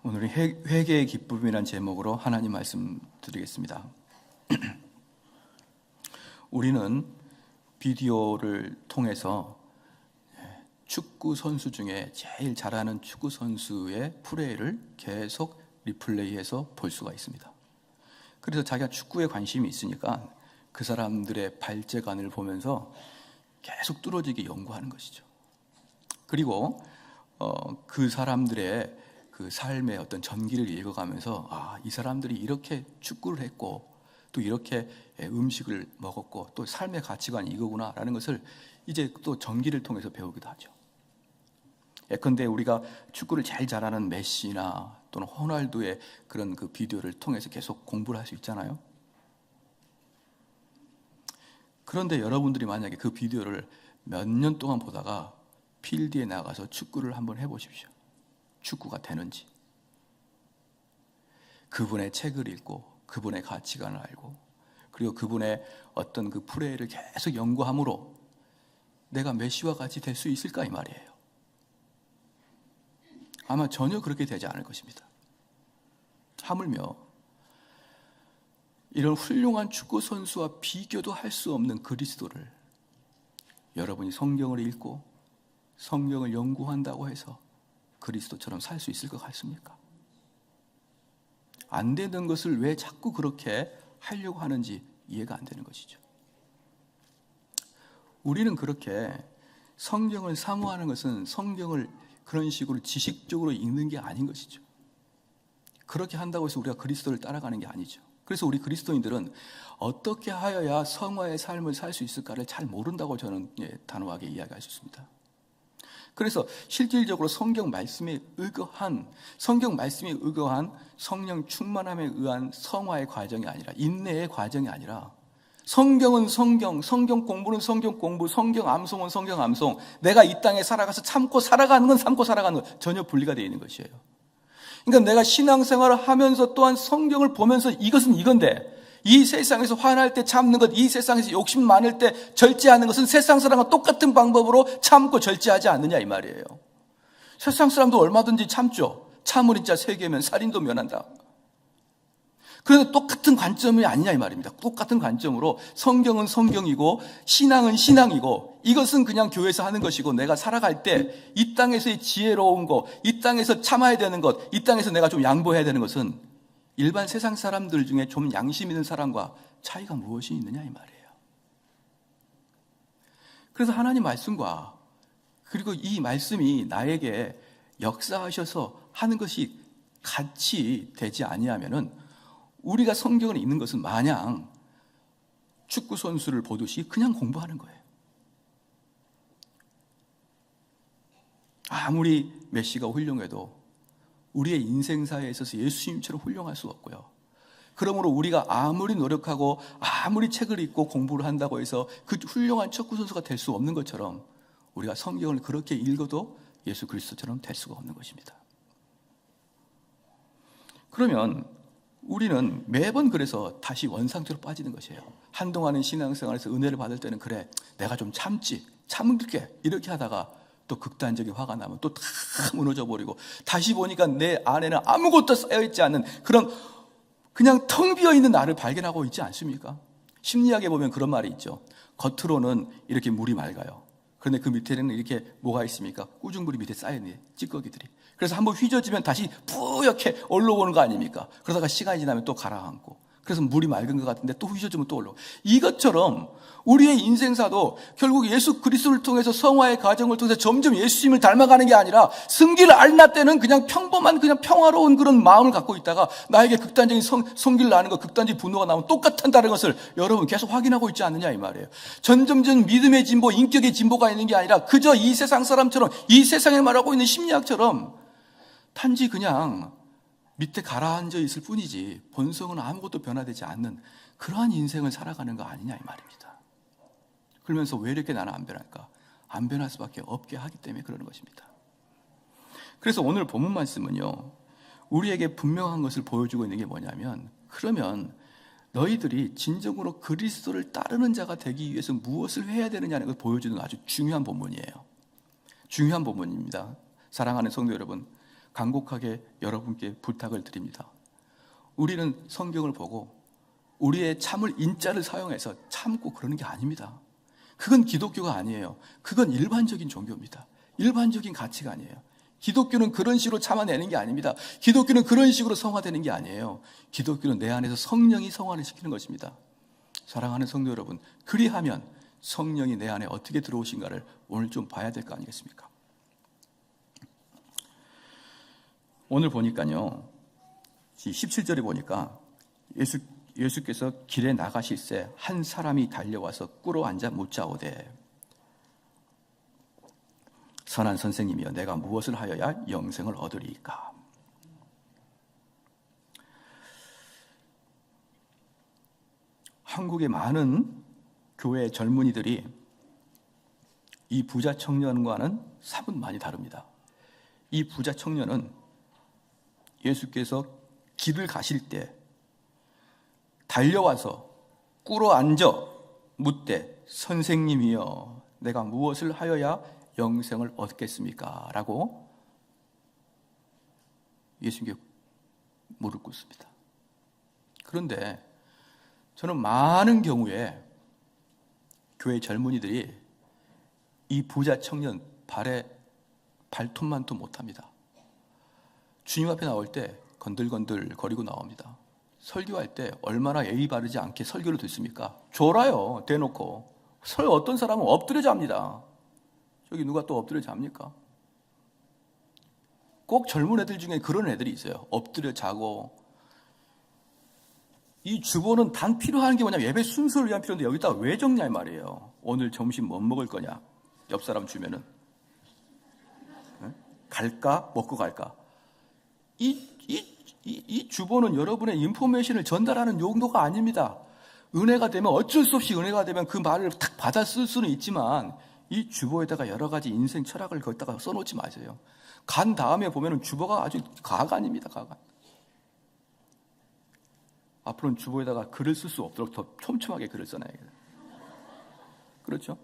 오늘은 회개의 기쁨이라는 제목으로 하나님 말씀 드리겠습니다. 우리는 비디오를 통해서 축구 선수 중에 제일 잘하는 축구 선수의 플레이를 계속 리플레이해서 볼 수가 있습니다. 그래서 자기가 축구에 관심이 있으니까 그 사람들의 발재간을 보면서 계속 뚫어지게 연구하는 것이죠. 그리고 그 사람들의 그 삶의 어떤 전기를 읽어가면서 이 사람들이 이렇게 축구를 했고 또 이렇게 음식을 먹었고 또 삶의 가치관이 이거구나 라는 것을 이제 또 전기를 통해서 배우기도 하죠. 예컨대 우리가 축구를 제일 잘하는 메시나 또는 호날두의 그런 그 비디오를 통해서 계속 공부를 할 수 있잖아요. 그런데 여러분들이 만약에 그 비디오를 몇 년 동안 보다가 필드에 나가서 축구를 한번 해보십시오. 축구가 되는지. 그분의 책을 읽고 그분의 가치관을 알고 그리고 그분의 어떤 그 플레이를 계속 연구함으로 내가 메시와 같이 될 수 있을까 이 말이에요. 아마 전혀 그렇게 되지 않을 것입니다. 하물며 이런 훌륭한 축구 선수와 비교도 할 수 없는 그리스도를 여러분이 성경을 읽고 성경을 연구한다고 해서 그리스도처럼 살 수 있을 것 같습니까? 안 되는 것을 왜 자꾸 그렇게 하려고 하는지 이해가 안 되는 것이죠. 우리는 그렇게 성경을 사모하는 것은 성경을 그런 식으로 지식적으로 읽는 게 아닌 것이죠. 그렇게 한다고 해서 우리가 그리스도를 따라가는 게 아니죠. 그래서 우리 그리스도인들은 어떻게 하여야 성화의 삶을 살 수 있을까를 잘 모른다고 저는 단호하게 이야기할 수 있습니다. 그래서 실질적으로 성경 말씀이 의거한 성령 충만함에 의한 성화의 과정이 아니라 인내의 과정이 아니라 성경은 성경 공부는 성경 공부, 성경 암송은 성경 암송, 내가 이 땅에 살아가서 참고 살아가는 건 참고 살아가는 건 전혀 분리가 되어 있는 것이에요. 그러니까 내가 신앙생활을 하면서 또한 성경을 보면서 이것은 이건데 이 세상에서 화날 때 참는 것, 이 세상에서 욕심 많을 때 절제하는 것은 세상 사람과 똑같은 방법으로 참고 절제하지 않느냐 이 말이에요. 세상 사람도 얼마든지 참죠. 참으린 자 세 개면 살인도 면한다. 그런데 똑같은 관점이 아니냐 이 말입니다. 똑같은 관점으로 성경은 성경이고 신앙은 신앙이고 이것은 그냥 교회에서 하는 것이고 내가 살아갈 때 이 땅에서의 지혜로운 것, 이 땅에서 참아야 되는 것, 이 땅에서 내가 좀 양보해야 되는 것은 일반 세상 사람들 중에 좀 양심 있는 사람과 차이가 무엇이 있느냐 이 말이에요. 그래서 하나님 말씀과 그리고 이 말씀이 나에게 역사하셔서 하는 것이 같이 되지 아니하면은 우리가 성경을 읽는 것은 마냥 축구 선수를 보듯이 그냥 공부하는 거예요. 아무리 메시가 훌륭해도 우리의 인생사에 있어서 예수님처럼 훌륭할 수 없고요. 그러므로 우리가 아무리 노력하고 아무리 책을 읽고 공부를 한다고 해서 그 훌륭한 축구 선수가 될 수 없는 것처럼 우리가 성경을 그렇게 읽어도 예수 그리스도처럼 될 수가 없는 것입니다. 그러면 우리는 매번 그래서 다시 원상태로 빠지는 것이에요. 한동안은 신앙생활에서 은혜를 받을 때는 그래 내가 좀 참을게 이렇게 하다가 또 극단적인 화가 나면 또 다 무너져 버리고 다시 보니까 내 안에는 아무것도 쌓여있지 않는 그런 그냥 텅 비어있는 나를 발견하고 있지 않습니까? 심리학에 보면 그런 말이 있죠. 겉으로는 이렇게 물이 맑아요. 그런데 그 밑에는 이렇게 뭐가 있습니까? 꾸중물이 밑에 쌓여있네, 찌꺼기들이. 그래서 한번 휘저지면 다시 뿌옇게 올라오는 거 아닙니까? 그러다가 시간이 지나면 또 가라앉고 그래서 물이 맑은 것 같은데 또 휘저지면 또 올라오고 이것처럼 우리의 인생사도 결국 예수 그리스도를 통해서 성화의 과정을 통해서 점점 예수님을 닮아가는 게 아니라 승기를 앓나 때는 그냥 평범한 그냥 평화로운 그런 마음을 갖고 있다가 나에게 극단적인 성기를 나는 것, 극단적인 분노가 나오면 똑같다는 것을 여러분 계속 확인하고 있지 않느냐 이 말이에요. 점점점 믿음의 진보, 인격의 진보가 있는 게 아니라 그저 이 세상 사람처럼 이 세상에 말하고 있는 심리학처럼 단지 그냥 밑에 가라앉아 있을 뿐이지 본성은 아무것도 변화되지 않는 그러한 인생을 살아가는 거 아니냐 이 말입니다. 그러면서 왜 이렇게 나는 안 변할까? 안 변할 수밖에 없게 하기 때문에 그러는 것입니다. 그래서 오늘 본문 말씀은요, 우리에게 분명한 것을 보여주고 있는 게 뭐냐면 그러면 너희들이 진정으로 그리스도를 따르는 자가 되기 위해서 무엇을 해야 되느냐는 걸 보여주는 아주 중요한 본문이에요. 중요한 본문입니다. 사랑하는 성도 여러분, 간곡하게 여러분께 부탁을 드립니다. 우리는 성경을 보고 우리의 참을 인자를 사용해서 참고 그러는 게 아닙니다. 그건 기독교가 아니에요. 그건 일반적인 종교입니다. 일반적인 가치가 아니에요. 기독교는 그런 식으로 참아내는 게 아닙니다. 기독교는 그런 식으로 성화되는 게 아니에요. 기독교는 내 안에서 성령이 성화를 시키는 것입니다. 사랑하는 성도 여러분, 그리하면 성령이 내 안에 어떻게 들어오신가를 오늘 좀 봐야 될 거 아니겠습니까? 오늘 보니까요, 17절에 보니까 예수께서 길에 나가실새 한 사람이 달려와서 꿇어 앉아 묻자오되 선한 선생님이여 내가 무엇을 하여야 영생을 얻으리이까? 한국의 많은 교회 젊은이들이 이 부자 청년과는 사뭇 많이 다릅니다. 이 부자 청년은 예수께서 길을 가실 때 달려와서 꿇어 앉아 묻되 선생님이여 내가 무엇을 하여야 영생을 얻겠습니까? 라고 예수님께 무릎 꿇습니다. 그런데 저는 많은 경우에 교회 젊은이들이 이 부자 청년 발에 발톱만도 못합니다. 주님 앞에 나올 때 건들건들 거리고 나옵니다. 설교할 때 얼마나 예의 바르지 않게 설교를 듣습니까? 졸아요, 대놓고. 어떤 사람은 엎드려 잡니다. 저기 누가 또 엎드려 잡니까? 꼭 젊은 애들 중에 그런 애들이 있어요. 엎드려 자고. 이 주보는 단 필요한 게 뭐냐면 예배 순서를 위한 필요인데 여기다가 왜 적냐 이 말이에요. 오늘 점심 뭐 먹을 거냐? 옆 사람 주면은 갈까? 먹고 갈까? 이 주보는 여러분의 인포메이션을 전달하는 용도가 아닙니다. 은혜가 되면 어쩔 수 없이 은혜가 되면 그 말을 탁 받아 쓸 수는 있지만 이 주보에다가 여러 가지 인생 철학을 거기다가 써놓지 마세요. 간 다음에 보면은 주보가 아주 가관입니다. 가관. 앞으로는 주보에다가 글을 쓸 수 없도록 더 촘촘하게 글을 써놔야겠다. 그렇죠?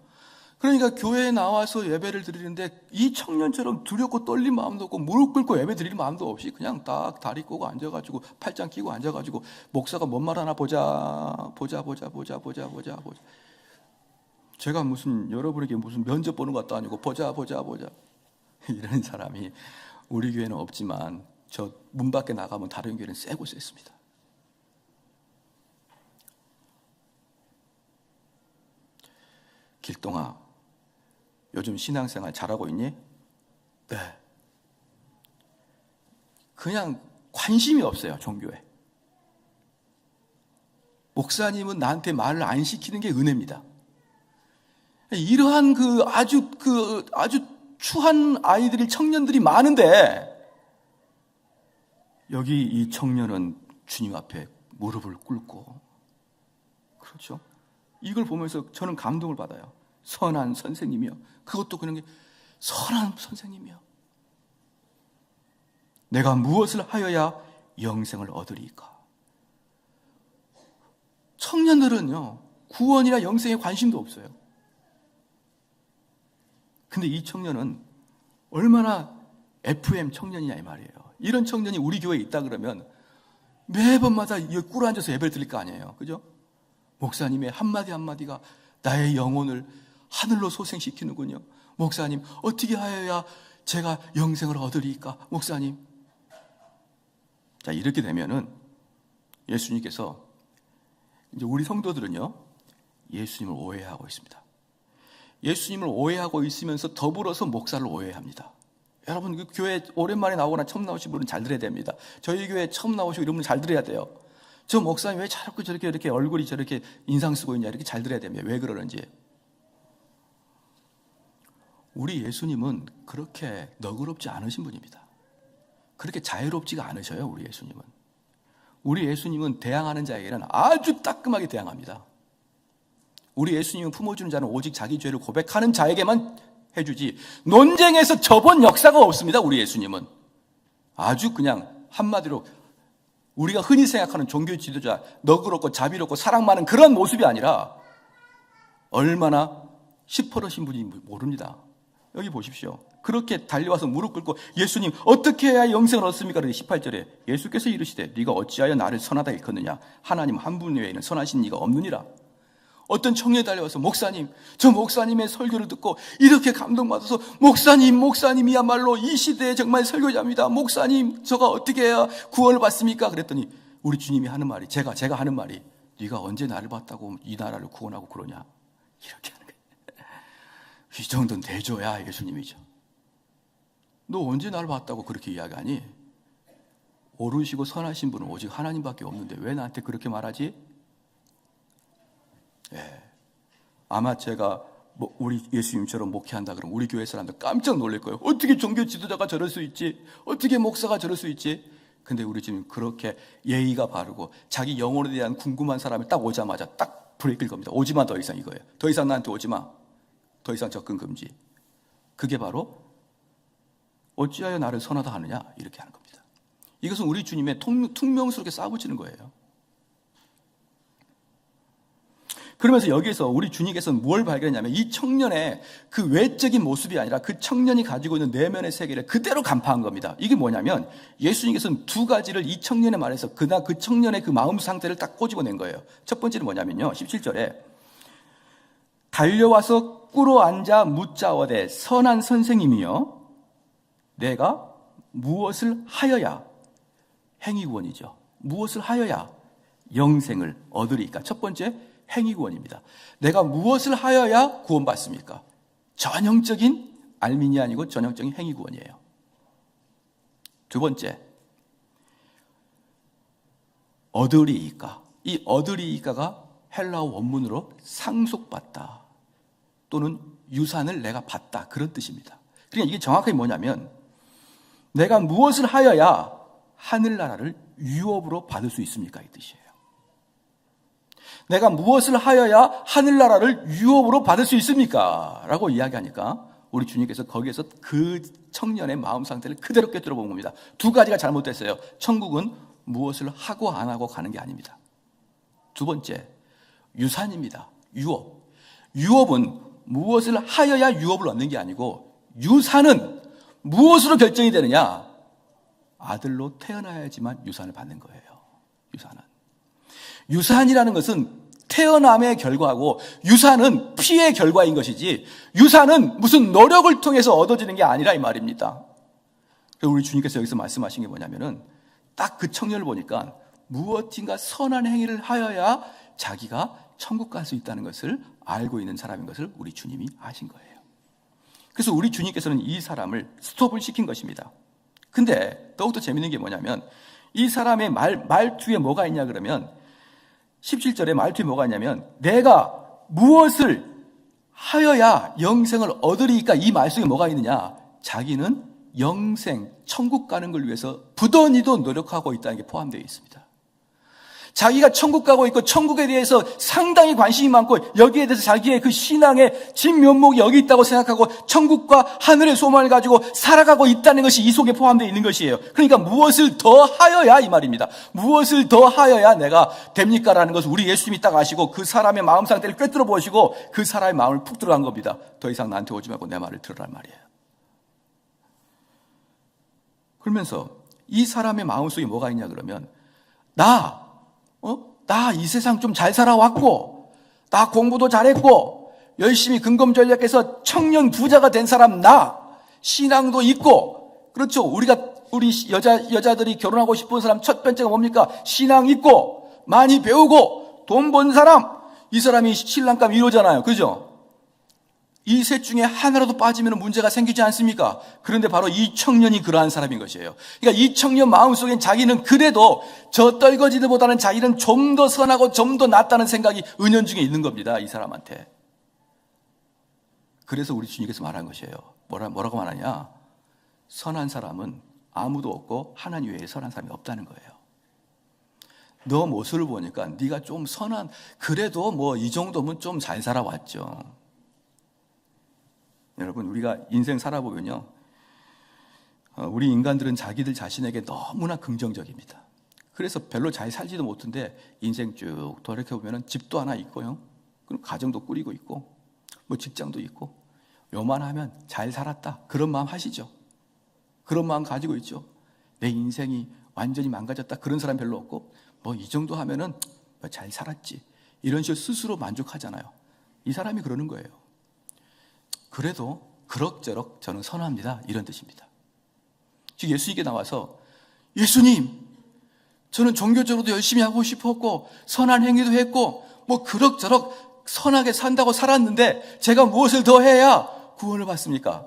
그러니까 교회에 나와서 예배를 드리는데 이 청년처럼 두렵고 떨린 마음도 없고 무릎 꿇고 예배 드릴 마음도 없이 그냥 딱 다리 꼬고 앉아가지고 팔짱 끼고 앉아가지고 목사가 뭔 말 하나 보자. 제가 여러분에게 무슨 면접 보는 것도 아니고 보자. 이런 사람이 우리 교회는 없지만 저 문 밖에 나가면 다른 교회는 세고 셌습니다. 길동아, 요즘 신앙생활 잘하고 있니? 네. 그냥 관심이 없어요, 종교에. 목사님은 나한테 말을 안 시키는 게 은혜입니다. 이러한 아주 추한 아이들이, 청년들이 많은데, 여기 이 청년은 주님 앞에 무릎을 꿇고, 그렇죠? 이걸 보면서 저는 감동을 받아요. 선한 선생님이요. 그것도 그런 게 선한 선생님이요. 내가 무엇을 하여야 영생을 얻으리까? 청년들은요, 구원이나 영생에 관심도 없어요. 근데 이 청년은 얼마나 FM 청년이냐 이 말이에요. 이런 청년이 우리 교회에 있다 그러면 매번마다 꿇어 앉아서 예배를 드릴 거 아니에요. 그죠? 목사님의 한마디 한마디가 나의 영혼을 하늘로 소생시키는군요. 목사님, 어떻게 하여야 제가 영생을 얻으리까? 목사님. 자, 이렇게 되면은 예수님께서 이제 우리 성도들은요, 예수님을 오해하고 있습니다. 예수님을 오해하고 있으면서 더불어서 목사를 오해합니다. 여러분, 그 교회 오랜만에 나오거나 처음 나오신 분은 잘 들어야 됩니다. 저희 교회 처음 나오시고 이런 분은 잘 들어야 돼요. 저 목사님 왜 자꾸 저렇게 이렇게 얼굴이 저렇게 인상 쓰고 있냐, 이렇게 잘 들어야 됩니다. 왜 그러는지. 우리 예수님은 그렇게 너그럽지 않으신 분입니다. 그렇게 자유롭지가 않으셔요, 우리 예수님은. 우리 예수님은 대항하는 자에게는 아주 따끔하게 대항합니다. 우리 예수님은 품어주는 자는 오직 자기 죄를 고백하는 자에게만 해주지, 논쟁에서 접은 역사가 없습니다, 우리 예수님은. 아주 그냥 한마디로 우리가 흔히 생각하는 종교 지도자, 너그럽고 자비롭고 사랑 많은 그런 모습이 아니라 얼마나 시퍼러신 분인지 모릅니다. 여기 보십시오. 그렇게 달려와서 무릎 꿇고 예수님 어떻게 해야 영생을 얻습니까? 18절에 예수께서 이르시되 네가 어찌하여 나를 선하다 일컫느냐? 하나님 한 분 외에는 선하신 이가 없느니라. 어떤 청년이 달려와서 목사님, 저 목사님의 설교를 듣고 이렇게 감동받아서 목사님이야말로 이 시대에 정말 설교자입니다. 목사님, 저가 어떻게 해야 구원을 받습니까? 그랬더니 우리 주님이 하는 말이, 제가 하는 말이, 네가 언제 나를 봤다고 이 나라를 구원하고 그러냐? 이렇게 하는 거예요. 이 정도는 대줘야 예수님이죠. 너 언제 나를 봤다고 그렇게 이야기하니? 옳으시고 선하신 분은 오직 하나님밖에 없는데 왜 나한테 그렇게 말하지? 예. 아마 제가 우리 예수님처럼 목회한다 그러면 우리 교회 사람들 깜짝 놀랄 거예요. 어떻게 종교 지도자가 저럴 수 있지? 어떻게 목사가 저럴 수 있지? 근데 우리 주님 그렇게 예의가 바르고 자기 영혼에 대한 궁금한 사람이 딱 오자마자 딱 브레이크를 겁니다. 오지마, 더 이상 이거예요. 더 이상 나한테 오지마. 더 이상 접근 금지. 그게 바로 어찌하여 나를 선하다 하느냐? 이렇게 하는 겁니다. 이것은 우리 주님의 퉁명스럽게 싸붙이는 거예요. 그러면서 여기에서 우리 주님께서는 뭘 발견했냐면 이 청년의 그 외적인 모습이 아니라 그 청년이 가지고 있는 내면의 세계를 그대로 간파한 겁니다. 이게 뭐냐면 예수님께서는 두 가지를 이 청년의 말에서 그 청년의 그 마음 상태를 딱 꼬집어낸 거예요. 첫 번째는 뭐냐면요. 17절에 달려와서 꿇어 앉아 묻자어되 선한 선생님이여 내가 무엇을 하여야, 행위구원이죠. 무엇을 하여야 영생을 얻으리까? 첫 번째 행위구원입니다. 내가 무엇을 하여야 구원받습니까? 전형적인 알민이 아니고 전형적인 행위구원이에요. 두 번째, 얻으리이까. 이 얻으리이까가 헬라어 원문으로 상속받다 또는 유산을 내가 받다, 그런 뜻입니다. 그러니까 이게 정확하게 뭐냐면 내가 무엇을 하여야 하늘나라를 유업으로 받을 수 있습니까? 이 뜻이에요. 내가 무엇을 하여야 하늘나라를 유업으로 받을 수 있습니까? 라고 이야기하니까 우리 주님께서 거기에서 그 청년의 마음 상태를 그대로 꿰뚫어 본 겁니다. 두 가지가 잘못됐어요. 천국은 무엇을 하고 안 하고 가는 게 아닙니다. 두 번째, 유산입니다. 유업. 유업은 무엇을 하여야 유업을 얻는 게 아니고 유산은 무엇으로 결정이 되느냐? 아들로 태어나야지만 유산을 받는 거예요. 유산이라는 것은 태어남의 결과고 유산은 피의 결과인 것이지 유산은 무슨 노력을 통해서 얻어지는 게 아니라 이 말입니다. 그래서 우리 주님께서 여기서 말씀하신 게 뭐냐면은 딱 그 청년을 보니까 무엇인가 선한 행위를 하여야 자기가 천국 갈 수 있다는 것을 알고 있는 사람인 것을 우리 주님이 아신 거예요. 그래서 우리 주님께서는 이 사람을 스톱을 시킨 것입니다. 근데 더욱더 재밌는 게 뭐냐면 이 사람의 말투에 뭐가 있냐 그러면 17절에 말투에 뭐가 있냐면 내가 무엇을 하여야 영생을 얻으리까, 이 말 속에 뭐가 있느냐? 자기는 영생, 천국 가는 걸 위해서 부단히도 노력하고 있다는 게 포함되어 있습니다. 자기가 천국 가고 있고 천국에 대해서 상당히 관심이 많고 여기에 대해서 자기의 그 신앙의 진면목이 여기 있다고 생각하고 천국과 하늘의 소망을 가지고 살아가고 있다는 것이 이 속에 포함되어 있는 것이에요. 그러니까 무엇을 더 하여야 이 말입니다. 무엇을 더 하여야 내가 됩니까? 라는 것을 우리 예수님이 딱 아시고 그 사람의 마음 상태를 꿰뚫어 보시고 그 사람의 마음을 푹 들어간 겁니다. 더 이상 나한테 오지 말고 내 말을 들으란 말이에요. 그러면서 이 사람의 마음속에 뭐가 있냐 그러면 나 이 세상 좀 잘 살아왔고, 나 공부도 잘했고, 열심히 근검전략해서 청년 부자가 된 사람 신앙도 있고, 그렇죠. 우리 여자들이 결혼하고 싶은 사람 첫 번째가 뭡니까? 신앙 있고, 많이 배우고, 돈 번 사람, 이 사람이 신랑감 1호잖아요. 그죠? 이 셋 중에 하나라도 빠지면 문제가 생기지 않습니까? 그런데 바로 이 청년이 그러한 사람인 것이에요. 그러니까 이 청년 마음속엔 자기는 그래도 저 떨거지들보다는 자기는 좀 더 선하고 좀 더 낫다는 생각이 은연중에 있는 겁니다. 이 사람한테. 그래서 우리 주님께서 말한 것이에요. 뭐라고 말하냐? 선한 사람은 아무도 없고 하나님 외에 선한 사람이 없다는 거예요. 너 모습을 보니까 네가 좀 선한, 그래도 뭐 이 정도면 좀 잘 살아왔죠. 여러분, 우리가 인생 살아보면요, 우리 인간들은 자기들 자신에게 너무나 긍정적입니다. 그래서 별로 잘 살지도 못한데 인생 쭉 돌이켜보면 집도 하나 있고요, 그리고 가정도 꾸리고 있고, 뭐 직장도 있고, 요만하면 잘 살았다, 그런 마음 하시죠? 그런 마음 가지고 있죠? 내 인생이 완전히 망가졌다, 그런 사람 별로 없고, 뭐 이 정도 하면은 잘 살았지, 이런 식으로 스스로 만족하잖아요. 이 사람이 그러는 거예요. 그래도 그럭저럭 저는 선합니다, 이런 뜻입니다. 즉 예수님께 나와서, 예수님, 저는 종교적으로도 열심히 하고 싶었고 선한 행위도 했고 뭐 그럭저럭 선하게 산다고 살았는데 제가 무엇을 더 해야 구원을 받습니까?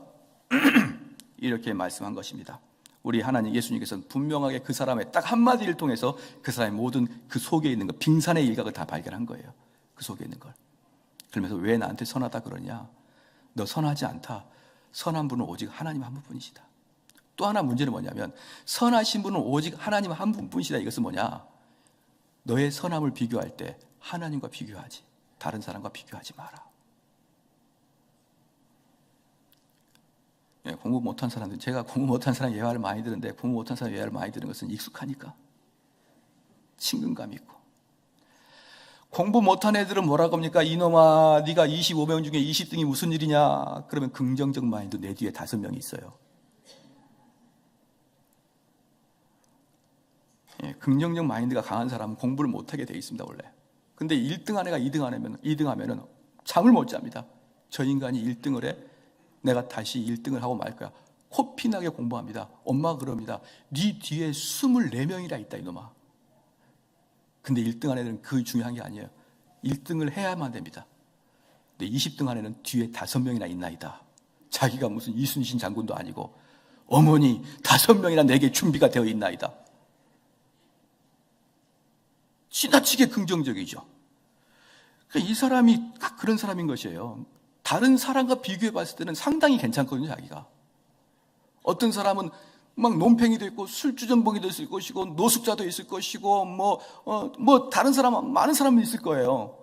이렇게 말씀한 것입니다. 우리 하나님 예수님께서는 분명하게 그 사람의 딱 한마디를 통해서 그 사람의 모든 그 속에 있는 것, 빙산의 일각을 다 발견한 거예요. 그 속에 있는 걸. 그러면서 왜 나한테 선하다 그러냐? 너 선하지 않다. 선한 분은 오직 하나님 한 분뿐이시다. 또 하나 문제는 뭐냐면, 선하신 분은 오직 하나님 한 분뿐이시다. 이것은 뭐냐? 너의 선함을 비교할 때 하나님과 비교하지, 다른 사람과 비교하지 마라. 예, 공부 못한 사람들, 제가 공부 못한 사람 예화를 많이 들은데, 공부 못한 사람 예화를 많이 들은 것은 익숙하니까, 친근감 있고. 공부 못한 애들은 뭐라고 합니까? 이놈아, 네가 25명 중에 20등이 무슨 일이냐? 그러면 긍정적 마인드 내 뒤에 5명이 있어요. 예, 긍정적 마인드가 강한 사람은 공부를 못하게 돼 있습니다, 원래. 근데 1등 한 애가 2등 하면은 잠을 못 잡니다. 저 인간이 1등을 해? 내가 다시 1등을 하고 말 거야. 코피나게 공부합니다. 엄마가 그럽니다. 네 뒤에 24명이라 있다, 이놈아. 근데 1등 한 애는 그 중요한 게 아니에요. 1등을 해야만 됩니다. 근데 20등 한 애는 뒤에 5명이나 있나이다. 자기가 무슨 이순신 장군도 아니고, 어머니 5명이나 내게 준비가 되어 있나이다. 지나치게 긍정적이죠. 그러니까 이 사람이 딱 그런 사람인 것이에요. 다른 사람과 비교해 봤을 때는 상당히 괜찮거든요, 자기가. 어떤 사람은 막 논팽이도 있고 술주전봉이도 있을 것이고 노숙자도 있을 것이고 뭐 다른 사람, 많은 사람이 있을 거예요.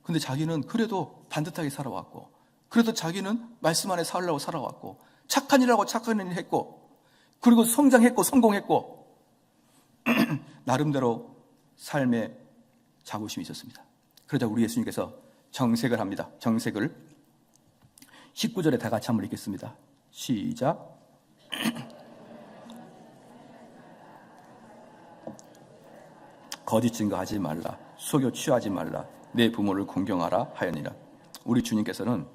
근데 자기는 그래도 반듯하게 살아왔고, 그래도 자기는 말씀 안에 살려고 살아왔고, 착한 일하고 착한 일 했고, 그리고 성장했고 성공했고 나름대로 삶의 자부심이 있었습니다. 그러자 우리 예수님께서 정색을 합니다. 정색을 19절에 다 같이 한번 읽겠습니다. 시작. 거짓 증거하지 말라, 속여 취하지 말라, 내 부모를 공경하라 하였니라. 우리 주님께서는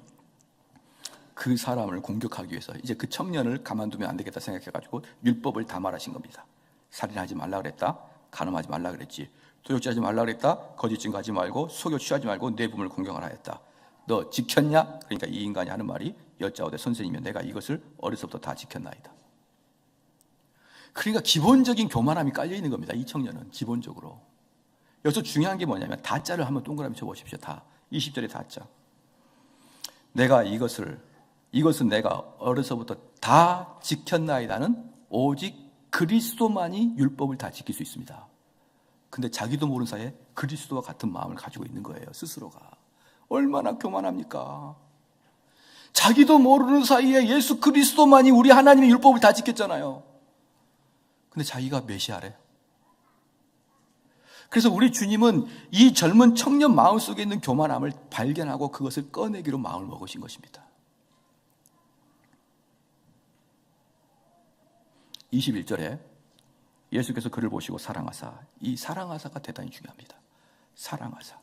그 사람을 공격하기 위해서 이제 그 청년을 가만두면 안 되겠다 생각해가지고 율법을 다 말하신 겁니다. 살인하지 말라 그랬다, 간음하지 말라 그랬지, 도둑질하지 말라 그랬다, 거짓 증거하지 말고 속여 취하지 말고 내 부모를 공경하라 했다. 너 지켰냐? 그러니까 이 인간이 하는 말이, 여짜오되 선생님이면 내가 이것을 어려서부터 다 지켰나이다. 그러니까 기본적인 교만함이 깔려 있는 겁니다. 이 청년은 기본적으로. 여기서 중요한 게 뭐냐면 다자를 한번 동그라미 쳐보십시오. 다 20절에 다자. 내가 이것은 내가 어려서부터 다 지켰나이다는 오직 그리스도만이 율법을 다 지킬 수 있습니다. 근데 자기도 모르는 사이에 그리스도와 같은 마음을 가지고 있는 거예요, 스스로가. 얼마나 교만합니까? 자기도 모르는 사이에 예수 그리스도만이 우리 하나님의 율법을 다 지켰잖아요. 근데 자기가 메시아래. 그래서 우리 주님은 이 젊은 청년 마음속에 있는 교만함을 발견하고 그것을 꺼내기로 마음을 먹으신 것입니다. 21절에 예수께서 그를 보시고 사랑하사, 이 사랑하사가 대단히 중요합니다. 사랑하사.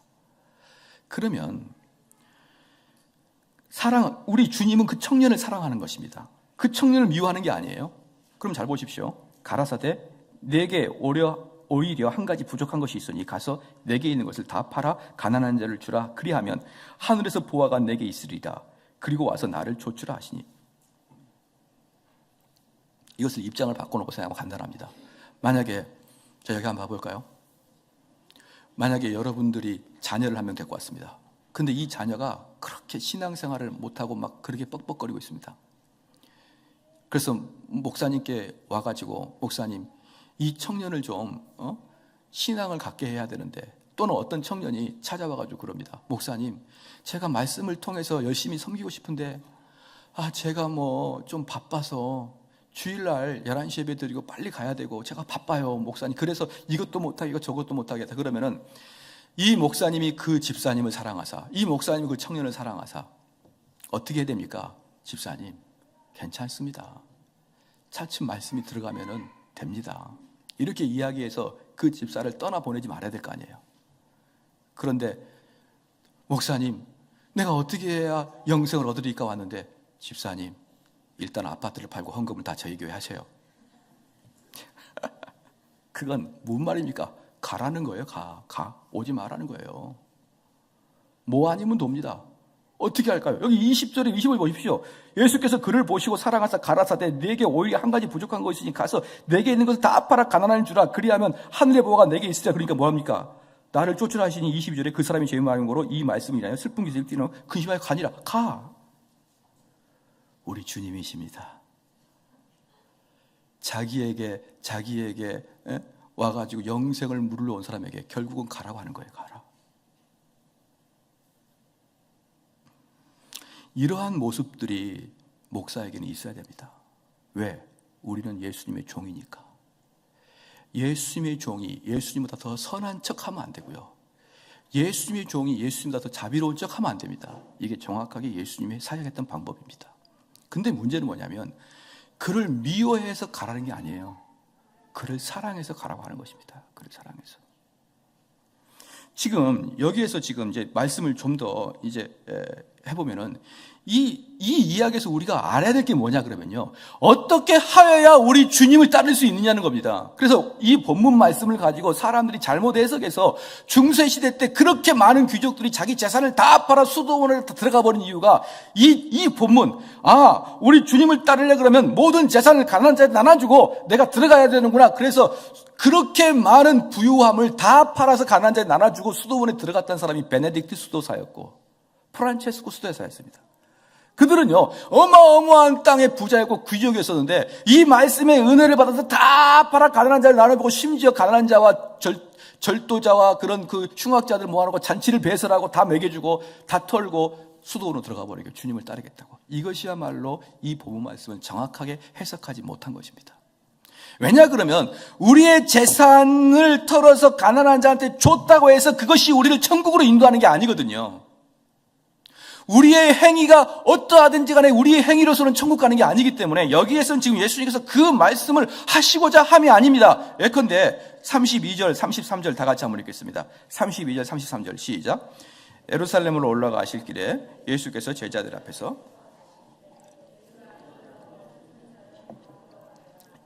그러면 우리 주님은 그 청년을 사랑하는 것입니다. 그 청년을 미워하는 게 아니에요. 그럼 잘 보십시오. 가라사대 내게 오히려 한 가지 부족한 것이 있으니 가서 내게 있는 것을 다 팔아 가난한 자를 주라. 그리하면 하늘에서 보화가 내게 있으리라. 그리고 와서 나를 좇으라 하시니. 이것을 입장을 바꿔놓고 생각하면 간단합니다. 만약에 자 여기 한번 봐볼까요? 만약에 여러분들이 자녀를 한 명 데리고 왔습니다. 근데 이 자녀가 그렇게 신앙생활을 못하고 막 그렇게 뻑뻑거리고 있습니다. 그래서 목사님께 와가지고, 목사님, 이 청년을 좀 신앙을 갖게 해야 되는데, 또는 어떤 청년이 찾아와가지고 그럽니다. 목사님, 제가 말씀을 통해서 열심히 섬기고 싶은데 제가 뭐 좀 바빠서 주일날 11시 예배 드리고 빨리 가야 되고 제가 바빠요, 목사님. 그래서 이것도 못하겠고 저것도 못하겠다. 그러면은 이 목사님이 그 집사님을 사랑하사, 이 목사님이 그 청년을 사랑하사 어떻게 해야 됩니까? 집사님, 괜찮습니다. 차츰 말씀이 들어가면은 됩니다. 이렇게 이야기해서 그 집사를 떠나보내지 말아야 될 거 아니에요. 그런데 목사님, 내가 어떻게 해야 영생을 얻으리까 왔는데, 집사님, 일단 아파트를 팔고 헌금을 다 저희 교회 하세요. 그건 뭔 말입니까? 가라는 거예요. 가. 오지 말라는 거예요. 뭐 아니면 돕니다. 어떻게 할까요? 여기 20절에 25절 보십시오. 예수께서 그를 보시고 사랑하사 가라사대 내게 오히려 한 가지 부족한 것이 있으니 가서 내게 있는 것을 다 팔아 가난한 주라. 그리하면 하늘의 보화가 내게 있으리라. 그러니까 뭐합니까? 나를 쫓으라 하시니 22절에 그 사람이 제 마음으로 이 말씀이라요 슬픈 기색을 띠는 근심하여 가니라. 가. 우리 주님이십니다. 자기에게 와가지고 영생을 물으러 온 사람에게 결국은 가라고 하는 거예요. 가라. 이러한 모습들이 목사에게는 있어야 됩니다. 왜? 우리는 예수님의 종이니까. 예수님의 종이 예수님보다 더 선한 척하면 안 되고요. 예수님의 종이 예수님보다 더 자비로운 척하면 안 됩니다. 이게 정확하게 예수님이 사역했던 방법입니다. 근데 문제는 뭐냐면 그를 미워해서 가라는 게 아니에요. 그를 사랑해서 가라고 하는 것입니다. 그를 사랑해서. 지금 여기에서 지금 이제 말씀을 좀 더 이제 해보면은 이 이야기에서 우리가 알아야 될 게 뭐냐 그러면요, 어떻게 하여야 우리 주님을 따를 수 있느냐는 겁니다. 그래서 이 본문 말씀을 가지고 사람들이 잘못 해석해서 중세시대 때 그렇게 많은 귀족들이 자기 재산을 다 팔아 수도원에 들어가 버린 이유가 이 본문, 우리 주님을 따르려 그러면 모든 재산을 가난한 자에 나눠주고 내가 들어가야 되는구나. 그래서 그렇게 많은 부유함을 다 팔아서 가난한 자에 나눠주고 수도원에 들어갔던 사람이 베네딕트 수도사였고 프란체스코 수도사였습니다. 그들은요, 어마어마한 땅의 부자였고 귀족이었었는데 이 말씀의 은혜를 받아서 다 팔아 가난한 자를 나눠보고 심지어 가난한 자와 절도자와 그런 그 흉악자들 모아놓고 잔치를 배설하고 다 먹여주고 다 털고 수도원으로 들어가 버리고 주님을 따르겠다고. 이것이야말로 이 본문 말씀은 정확하게 해석하지 못한 것입니다. 왜냐 그러면 우리의 재산을 털어서 가난한 자한테 줬다고 해서 그것이 우리를 천국으로 인도하는 게 아니거든요. 우리의 행위가 어떠하든지 간에 우리의 행위로서는 천국 가는 게 아니기 때문에 여기에서는 지금 예수님께서 그 말씀을 하시고자 함이 아닙니다. 예컨대 32절, 33절 다 같이 한번 읽겠습니다. 32절, 33절 시작. 예루살렘으로 올라가실 길에 예수께서 제자들 앞에서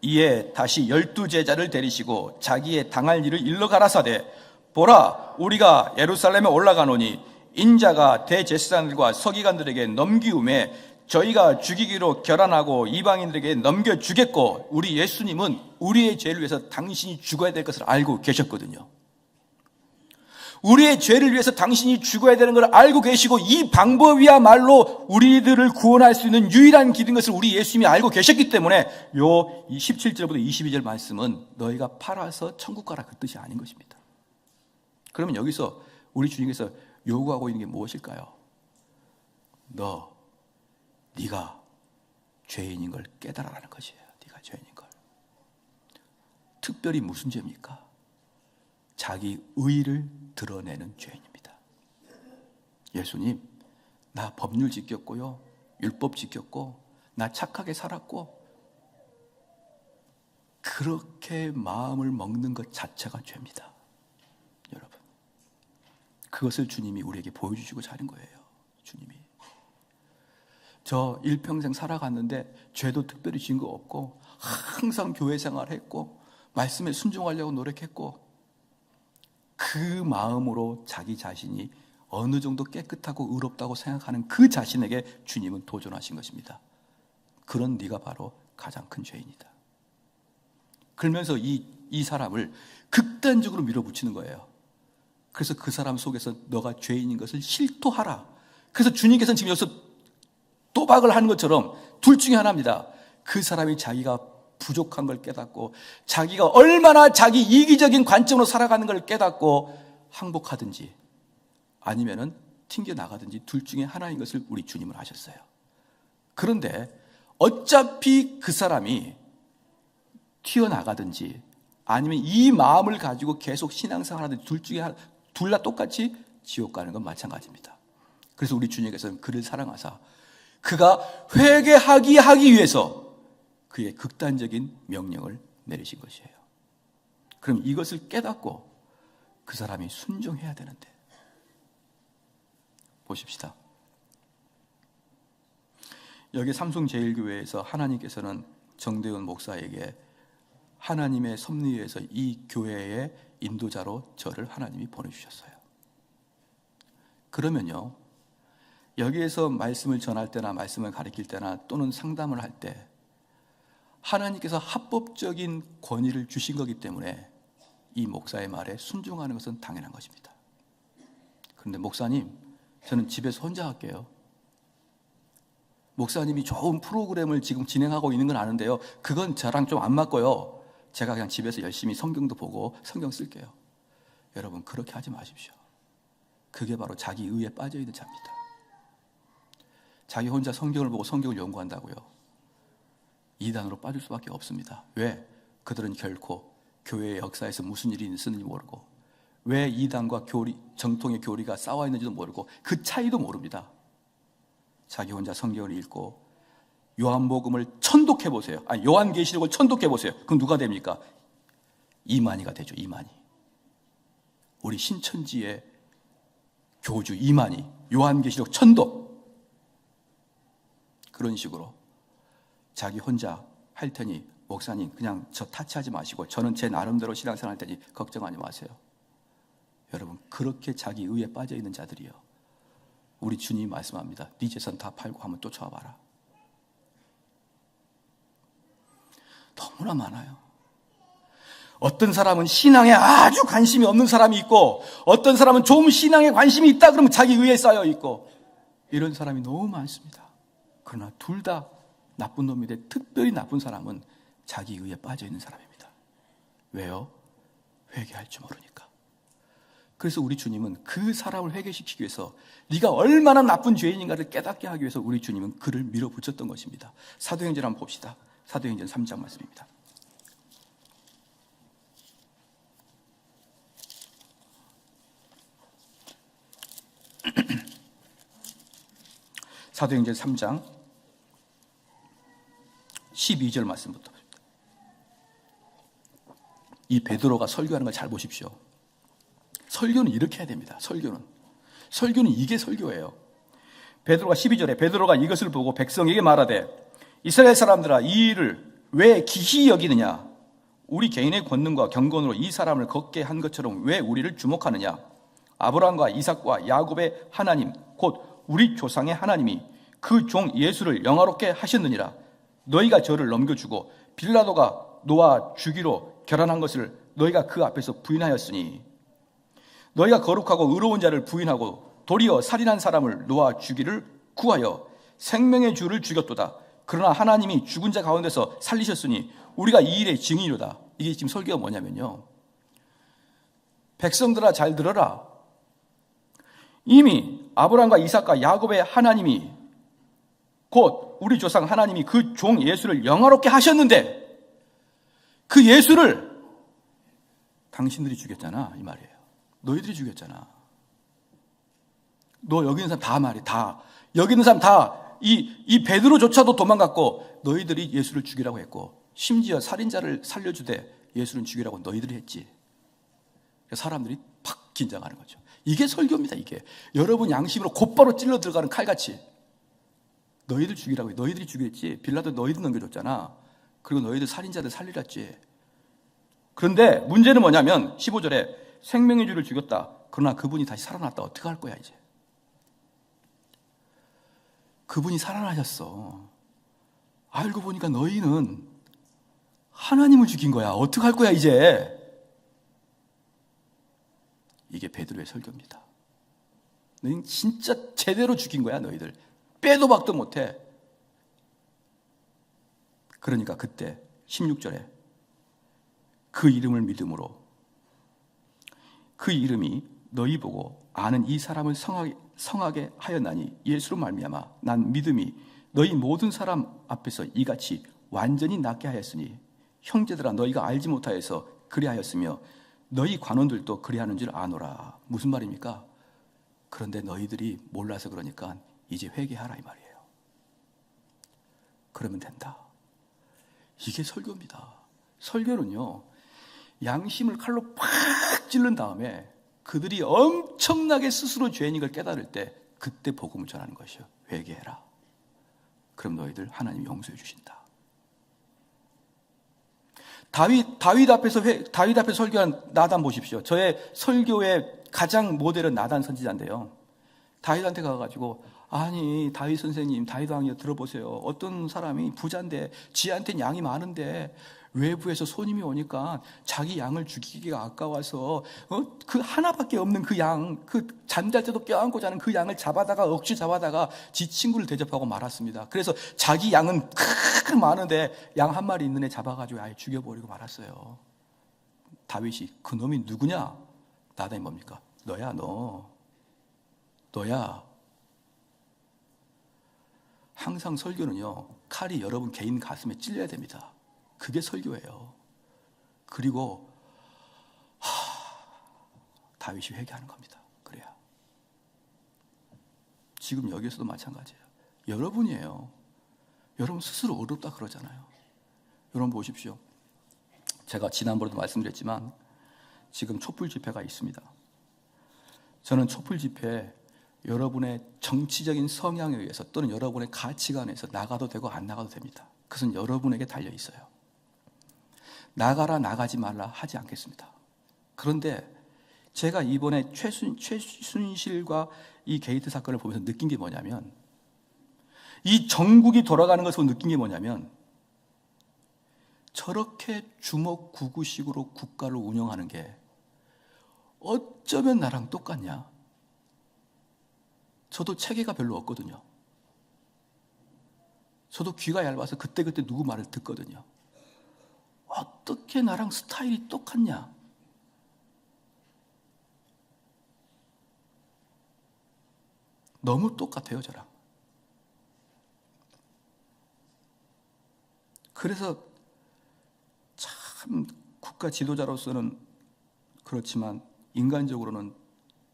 이에 다시 12제자를 데리시고 자기의 당할 일을 일러 가라사대 보라 우리가 예루살렘에 올라가노니 인자가 대제사장들과 서기관들에게 넘기움에 저희가 죽이기로 결안하고 이방인들에게 넘겨주겠고, 우리 예수님은 우리의 죄를 위해서 당신이 죽어야 될 것을 알고 계셨거든요. 우리의 죄를 위해서 당신이 죽어야 되는 걸 알고 계시고 이 방법이야말로 우리들을 구원할 수 있는 유일한 길인 것을 우리 예수님이 알고 계셨기 때문에 요 17절부터 22절 말씀은 너희가 팔아서 천국 가라 그 뜻이 아닌 것입니다. 그러면 여기서 우리 주님께서 요구하고 있는 게 무엇일까요? 네가 죄인인 걸 깨달아라는 것이에요. 네가 죄인인 걸. 특별히 무슨 죄입니까? 자기 의의를 드러내는 죄인입니다. 예수님, 나 법률 지켰고요, 율법 지켰고, 나 착하게 살았고, 그렇게 마음을 먹는 것 자체가 죄입니다. 여러분, 그것을 주님이 우리에게 보여주시고자 하는 거예요. 주님이. 저 일평생 살아갔는데 죄도 특별히 지은 거 없고 항상 교회 생활했고 말씀에 순종하려고 노력했고, 그 마음으로 자기 자신이 어느 정도 깨끗하고 의롭다고 생각하는 그 자신에게 주님은 도전하신 것입니다. 그런 네가 바로 가장 큰 죄인이다. 그러면서 이 사람을 극단적으로 밀어붙이는 거예요. 그래서 그 사람 속에서 너가 죄인인 것을 실토하라. 그래서 주님께서는 지금 여기서 또박을 하는 것처럼 둘 중에 하나입니다. 그 사람이 자기가 부족한 걸 깨닫고 자기가 얼마나 자기 이기적인 관점으로 살아가는 걸 깨닫고 항복하든지 아니면은 튕겨나가든지 둘 중에 하나인 것을 우리 주님은 하셨어요. 그런데 어차피 그 사람이 튀어나가든지 아니면 이 마음을 가지고 계속 신앙생활하든지 둘 중에 하나, 둘 다 똑같이 지옥 가는 건 마찬가지입니다. 그래서 우리 주님께서는 그를 사랑하사 그가 하기 위해서 그의 극단적인 명령을 내리신 것이에요. 그럼 이것을 깨닫고 그 사람이 순종해야 되는데, 보십시다. 여기 삼성제일교회에서 하나님께서는 정대훈 목사에게 하나님의 섭리에서 이 교회의 인도자로 저를 하나님이 보내주셨어요. 그러면요, 여기에서 말씀을 전할 때나 말씀을 가르칠 때나 또는 상담을 할 때 하나님께서 합법적인 권위를 주신 거기 때문에 이 목사의 말에 순종하는 것은 당연한 것입니다. 그런데 목사님, 저는 집에서 혼자 할게요. 목사님이 좋은 프로그램을 지금 진행하고 있는 건 아는데요, 그건 저랑 좀 안 맞고요, 제가 그냥 집에서 열심히 성경도 보고 성경 쓸게요. 여러분, 그렇게 하지 마십시오. 그게 바로 자기 의에 빠져있는 자입니다. 자기 혼자 성경을 보고 성경을 연구한다고요, 이단으로 빠질 수밖에 없습니다. 왜? 그들은 결코 교회의 역사에서 무슨 일이 있었는지 모르고, 왜 이단과 정통의 교리가 싸워 있는지도 모르고, 그 차이도 모릅니다. 자기 혼자 성경을 읽고 요한복음을 천독해 보세요. 요한계시록을 천독해 보세요. 그럼 누가 됩니까? 이만희가 되죠. 이만희. 우리 신천지의 교주 이만희, 요한계시록 천독. 그런 식으로 자기 혼자 할 테니 목사님 그냥 저 타치하지 마시고 저는 제 나름대로 신앙생활 할 테니 걱정하지 마세요. 여러분, 그렇게 자기 의에 빠져 있는 자들이요, 우리 주님이 말씀합니다. 네 재산 다 팔고 한번 쫓아와봐라. 너무나 많아요. 어떤 사람은 신앙에 아주 관심이 없는 사람이 있고, 어떤 사람은 좀 신앙에 관심이 있다 그러면 자기 의에 쌓여 있고, 이런 사람이 너무 많습니다. 그러나 둘 다 나쁜 놈인데, 특별히 나쁜 사람은 자기 의에 빠져 있는 사람입니다. 왜요? 회개할 줄 모르니까. 그래서 우리 주님은 그 사람을 회개시키기 위해서, 네가 얼마나 나쁜 죄인인가를 깨닫게 하기 위해서 우리 주님은 그를 밀어붙였던 것입니다. 사도행전 한번 봅시다. 사도행전 3장 말씀입니다. 사도행전 3장 12절 말씀부터. 이 베드로가 설교하는 걸 잘 보십시오. 설교는 이렇게 해야 됩니다. 설교는 이게 설교예요. 베드로가 12절에 베드로가 이것을 보고 백성에게 말하되, 이스라엘 사람들아, 이 일을 왜 기히 여기느냐? 우리 개인의 권능과 경건으로 이 사람을 걷게 한 것처럼 왜 우리를 주목하느냐? 아브라함과 이삭과 야곱의 하나님, 곧 우리 조상의 하나님이 그 종 예수를 영화롭게 하셨느니라. 너희가 저를 넘겨주고 빌라도가 놓아 주기로 결단한 것을 너희가 그 앞에서 부인하였으니, 너희가 거룩하고 의로운 자를 부인하고 도리어 살인한 사람을 놓아 주기를 구하여 생명의 주를 죽였도다. 그러나 하나님이 죽은 자 가운데서 살리셨으니 우리가 이 일의 증인이로다. 이게 지금 설교가 뭐냐면요, 백성들아 잘 들어라. 이미 아브라함과 이삭과 야곱의 하나님이, 곧 우리 조상 하나님이 그 종 예수를 영화롭게 하셨는데, 그 예수를 당신들이 죽였잖아, 이 말이에요. 너희들이 죽였잖아. 너 여기 있는 사람 다 말이야. 다. 여기 있는 사람 다. 이 베드로조차도 도망갔고 너희들이 예수를 죽이라고 했고, 심지어 살인자를 살려주되 예수는 죽이라고 너희들이 했지. 사람들이 팍 긴장하는 거죠. 이게 설교입니다. 이게 여러분 양심으로 곧바로 찔러 들어가는 칼같이, 너희들 죽이라고 해. 너희들이 죽였지. 빌라도 너희들 넘겨줬잖아. 그리고 너희들 살인자들 살리랬지. 그런데 문제는 뭐냐면 15절에 생명의 주를 죽였다. 그러나 그분이 다시 살아났다. 어떻게 할 거야 이제? 그분이 살아나셨어. 알고 보니까 너희는 하나님을 죽인 거야. 어떻게 할 거야 이제? 이게 베드로의 설교입니다. 너희는 진짜 제대로 죽인 거야. 너희들 빼도 박도 못해. 그러니까 그때 16절에 그 이름을 믿음으로, 그 이름이 너희 보고 아는 이 사람을 성하게 하였나니 예수로 말미암아 난 믿음이 너희 모든 사람 앞에서 이같이 완전히 낫게 하였으니, 형제들아 너희가 알지 못하여서 그리하였으며 너희 관원들도 그리하는 줄 아노라. 무슨 말입니까? 그런데 너희들이 몰라서 그러니까 이제 회개하라 이 말이에요. 그러면 된다. 이게 설교입니다. 설교는요, 양심을 칼로 팍 찌른 다음에 그들이 엄청나게 스스로 죄인인 걸 깨달을 때 그때 복음을 전하는 것이요. 회개해라. 그럼 너희들 하나님이 용서해 주신다. 다윗 앞에서 설교한 나단 보십시오. 저의 설교의 가장 모델은 나단 선지자인데요. 다윗한테 가가지고 아니 다윗 선생님, 다윗 왕이여 들어보세요. 어떤 사람이 부자인데 지한테는 양이 많은데 외부에서 손님이 오니까 자기 양을 죽이기가 아까워서 그 하나밖에 없는 그 양, 그 잠잘 때도 껴안고 자는 그 양을 억지 잡아다가 지 친구를 대접하고 말았습니다. 그래서 자기 양은 크 많은데 양 한 마리 있는 애 잡아가지고 아예 죽여버리고 말았어요. 다윗이 그 놈이 누구냐? 나단이 뭡니까? 너야. 항상 설교는요, 칼이 여러분 개인 가슴에 찔려야 됩니다. 그게 설교예요. 그리고 다윗이 회개하는 겁니다. 그래야. 지금 여기서도 마찬가지예요. 여러분이에요. 여러분 스스로 어렵다 그러잖아요. 여러분 보십시오. 제가 지난번에도 말씀드렸지만 지금 촛불 집회가 있습니다. 저는 촛불 집회에 여러분의 정치적인 성향에 의해서 또는 여러분의 가치관에서 나가도 되고 안 나가도 됩니다. 그것은 여러분에게 달려 있어요. 나가라 나가지 말라 하지 않겠습니다. 그런데 제가 이번에 최순실과 이 게이트 사건을 보면서 느낀 게 뭐냐면, 이 정국이 돌아가는 것을 느낀 게 뭐냐면, 저렇게 주먹구구식으로 국가를 운영하는 게 어쩌면 나랑 똑같냐? 저도 체계가 별로 없거든요. 저도 귀가 얇아서 그때그때 누구 말을 듣거든요. 어떻게 나랑 스타일이 똑같냐? 너무 똑같아요, 저랑. 그래서 참 국가 지도자로서는 그렇지만 인간적으로는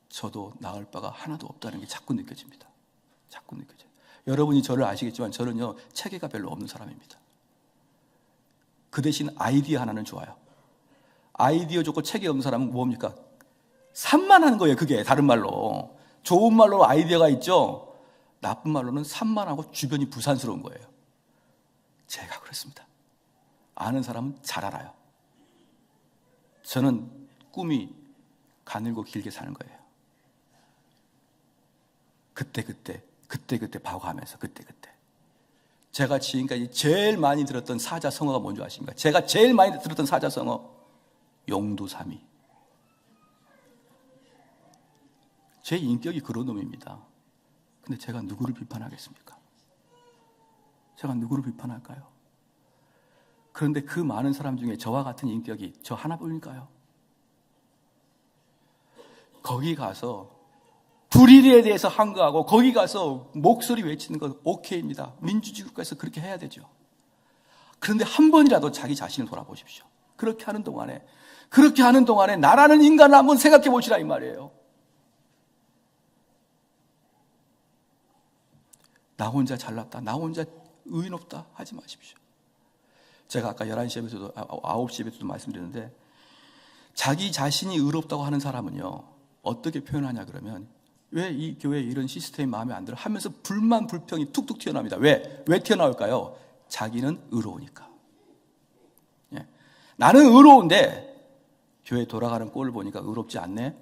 저도 나을 바가 하나도 없다는 게 자꾸 느껴집니다. 자꾸 느껴져요. 여러분이 저를 아시겠지만 저는요, 체계가 별로 없는 사람입니다. 그 대신 아이디어 하나는 좋아요. 아이디어 좋고 체계 없는 사람은 뭡니까? 산만하는 거예요. 그게 다른 말로. 좋은 말로 아이디어가 있죠. 나쁜 말로는 산만하고 주변이 부산스러운 거예요. 제가 그렇습니다. 아는 사람은 잘 알아요. 저는 꿈이 가늘고 길게 사는 거예요. 그때 봐가면서 그때. 제가 지금까지 제일 많이 들었던 사자성어가 뭔지 아십니까? 제가 제일 많이 들었던 사자성어, 용두삼이. 제 인격이 그런 놈입니다. 근데 제가 누구를 비판하겠습니까? 제가 누구를 비판할까요? 그런데 그 많은 사람 중에 저와 같은 인격이 저 하나뿐일까요? 거기 가서 불의에 대해서 항거하고 거기 가서 목소리 외치는 건 오케이입니다. 민주주의 국가에서 그렇게 해야 되죠. 그런데 한 번이라도 자기 자신을 돌아보십시오. 그렇게 하는 동안에 나라는 인간을 한번 생각해 보시라 이 말이에요. 나 혼자 잘났다, 나 혼자 의인없다 하지 마십시오. 제가 아까 11시에도 9시에도 말씀드렸는데, 자기 자신이 의롭다고 하는 사람은요, 어떻게 표현하냐 그러면, 왜 이 교회에 이런 시스템이 마음에 안 들어 하면서 불만 불평이 툭툭 튀어나옵니다. 왜 튀어나올까요? 자기는 의로우니까. 예. 나는 의로운데 교회 돌아가는 꼴을 보니까 의롭지 않네.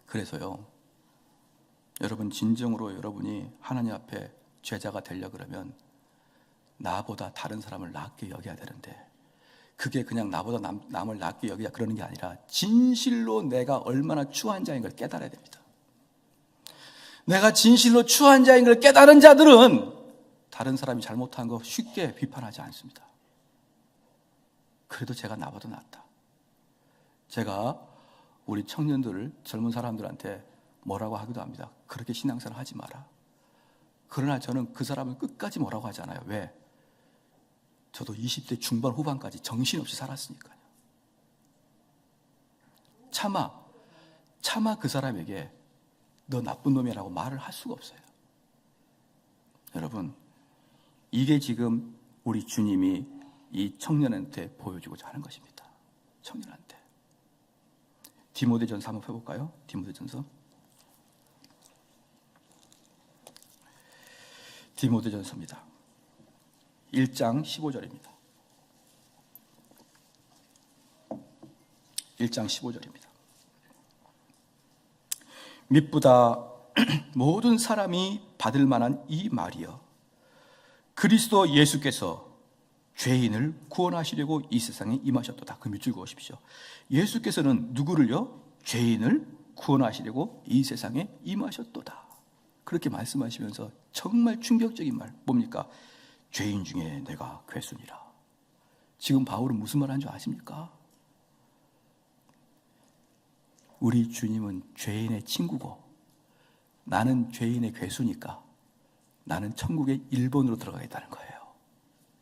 그래서요, 여러분 진정으로 여러분이 하나님 앞에 제자가 되려 그러면 나보다 다른 사람을 낫게 여겨야 되는데, 그게 그냥 나보다 남을 낫게 여기자 그러는 게 아니라 진실로 내가 얼마나 추한 자인 걸 깨달아야 됩니다. 내가 진실로 추한 자인 걸 깨달은 자들은 다른 사람이 잘못한 거 쉽게 비판하지 않습니다. 그래도 제가 나보다 낫다. 제가 우리 청년들, 젊은 사람들한테 뭐라고 하기도 합니다. 그렇게 신앙생활 하지 마라. 그러나 저는 그 사람을 끝까지 뭐라고 하잖아요. 왜? 저도 20대 중반 후반까지 정신없이 살았으니까요. 차마 그 사람에게 너 나쁜 놈이라고 말을 할 수가 없어요. 여러분, 이게 지금 우리 주님이 이 청년한테 보여주고자 하는 것입니다. 청년한테. 디모데전서 한번 펴볼까요? 디모데전서 1장 15절입니다. 1장 15절입니다. mit보다 모든 사람이 받을 만한 이 말이여, 그리스도 예수께서 죄인을 구원하시려고 이 세상에 임하셨도다. 그 밑줄 그으십시오. 예수께서는 누구를요? 죄인을 구원하시려고 이 세상에 임하셨도다. 그렇게 말씀하시면서 정말 충격적인 말, 뭡니까? 죄인 중에 내가 괴순이라. 지금 바울은 무슨 말 한 줄 아십니까? 우리 주님은 죄인의 친구고 나는 죄인의 괴수니까 나는 천국의 1번으로 들어가겠다는 거예요.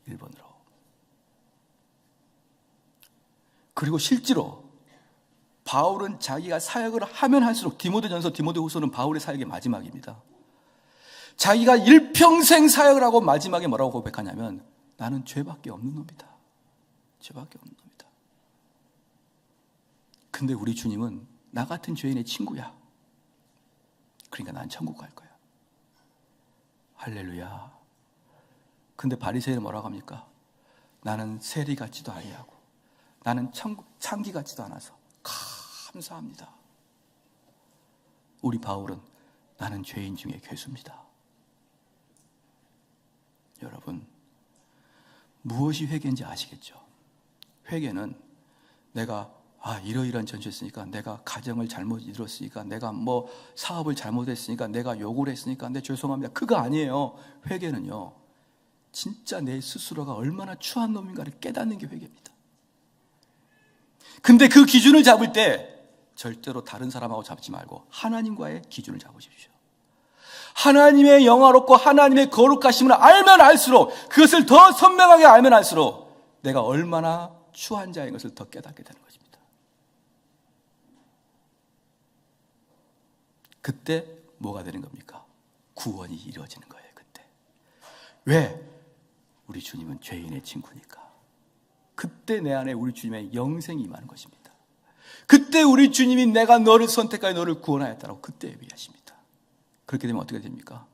1번으로. 그리고 실제로 바울은 자기가 사역을 하면 할수록, 디모데전서, 디모데후서는 바울의 사역의 마지막입니다. 자기가 일평생 사역을 하고 마지막에 뭐라고 고백하냐면 나는 죄밖에 없는 놈이다. 죄밖에 없는 놈이다. 근데 우리 주님은 나 같은 죄인의 친구야. 그러니까 난 천국 갈 거야. 할렐루야. 근데 바리새인은 뭐라고 합니까? 나는 세리 같지도 아니하고 나는 창기 같지도 않아서 감사합니다. 우리 바울은 나는 죄인 중에 괴수입니다. 여러분, 무엇이 회개인지 아시겠죠? 회개는 내가 이러이러한 전체했으니까, 내가 가정을 잘못 이뤘으니까, 내가 뭐 사업을 잘못했으니까, 내가 욕을 했으니까, 네 죄송합니다. 그거 아니에요. 회개는요, 진짜 내 스스로가 얼마나 추한 놈인가를 깨닫는 게 회개입니다. 근데 그 기준을 잡을 때 절대로 다른 사람하고 잡지 말고 하나님과의 기준을 잡으십시오. 하나님의 영화롭고 하나님의 거룩하심을 알면 알수록, 그것을 더 선명하게 알면 알수록 내가 얼마나 추한 자인 것을 더 깨닫게 되는 것입니다. 그때 뭐가 되는 겁니까? 구원이 이루어지는 거예요. 그때. 왜? 우리 주님은 죄인의 친구니까. 그때 내 안에 우리 주님의 영생이 임하는 것입니다. 그때 우리 주님이 내가 너를 선택하여 너를 구원하였다라고 그때 예비하십니다. 그렇게 되면 어떻게 됩니까?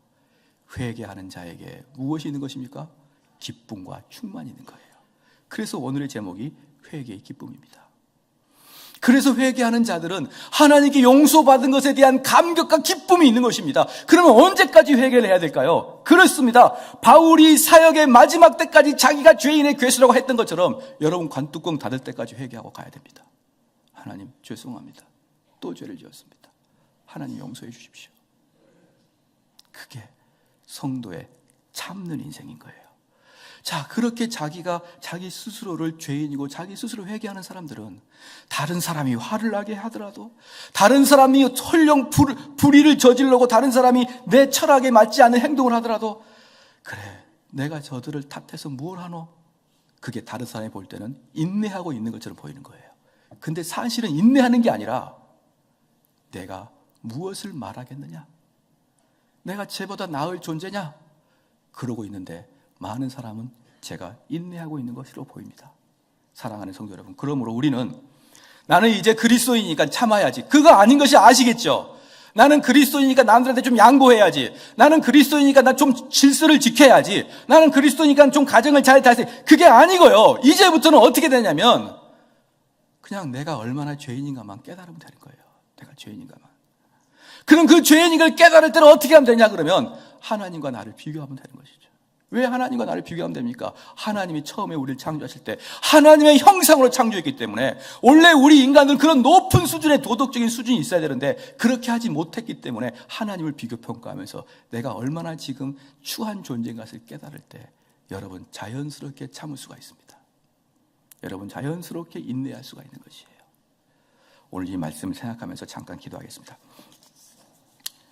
회개하는 자에게 무엇이 있는 것입니까? 기쁨과 충만이 있는 거예요. 그래서 오늘의 제목이 회개의 기쁨입니다. 그래서 회개하는 자들은 하나님께 용서받은 것에 대한 감격과 기쁨이 있는 것입니다. 그러면 언제까지 회개를 해야 될까요? 그렇습니다. 바울이 사역의 마지막 때까지 자기가 죄인의 괴수라고 했던 것처럼 여러분 관뚜껑 닫을 때까지 회개하고 가야 됩니다. 하나님 죄송합니다. 또 죄를 지었습니다. 하나님 용서해 주십시오. 그게 성도의 참는 인생인 거예요. 자, 그렇게 자기가 자기 스스로를 죄인이고 자기 스스로 회개하는 사람들은 다른 사람이 화를 나게 하더라도, 다른 사람이 설령 불의를 저지르고 다른 사람이 내 철학에 맞지 않는 행동을 하더라도, 그래 내가 저들을 탓해서 뭘 하노? 그게 다른 사람이 볼 때는 인내하고 있는 것처럼 보이는 거예요. 근데 사실은 인내하는 게 아니라 내가 무엇을 말하겠느냐? 내가 쟤보다 나을 존재냐? 그러고 있는데 많은 사람은 제가 인내하고 있는 것으로 보입니다. 사랑하는 성도 여러분, 그러므로 우리는 나는 이제 그리스도인이니까 참아야지, 그거 아닌 것이 아시겠죠? 나는 그리스도인이니까 남들한테 좀 양보해야지, 나는 그리스도인이니까 나 좀 질서를 지켜야지, 나는 그리스도인이니까 좀 가정을 잘 다스려야지, 그게 아니고요. 이제부터는 어떻게 되냐면 그냥 내가 얼마나 죄인인가만 깨달으면 되는 거예요. 내가 죄인인가만. 그럼 그 죄인인 걸 깨달을 때는 어떻게 하면 되냐 그러면 하나님과 나를 비교하면 되는 것이죠. 왜 하나님과 나를 비교하면 됩니까? 하나님이 처음에 우리를 창조하실 때 하나님의 형상으로 창조했기 때문에 원래 우리 인간은 그런 높은 수준의 도덕적인 수준이 있어야 되는데 그렇게 하지 못했기 때문에 하나님을 비교 평가하면서 내가 얼마나 지금 추한 존재인 것을 깨달을 때 여러분 자연스럽게 참을 수가 있습니다. 여러분 자연스럽게 인내할 수가 있는 것이에요. 오늘 이 말씀을 생각하면서 잠깐 기도하겠습니다.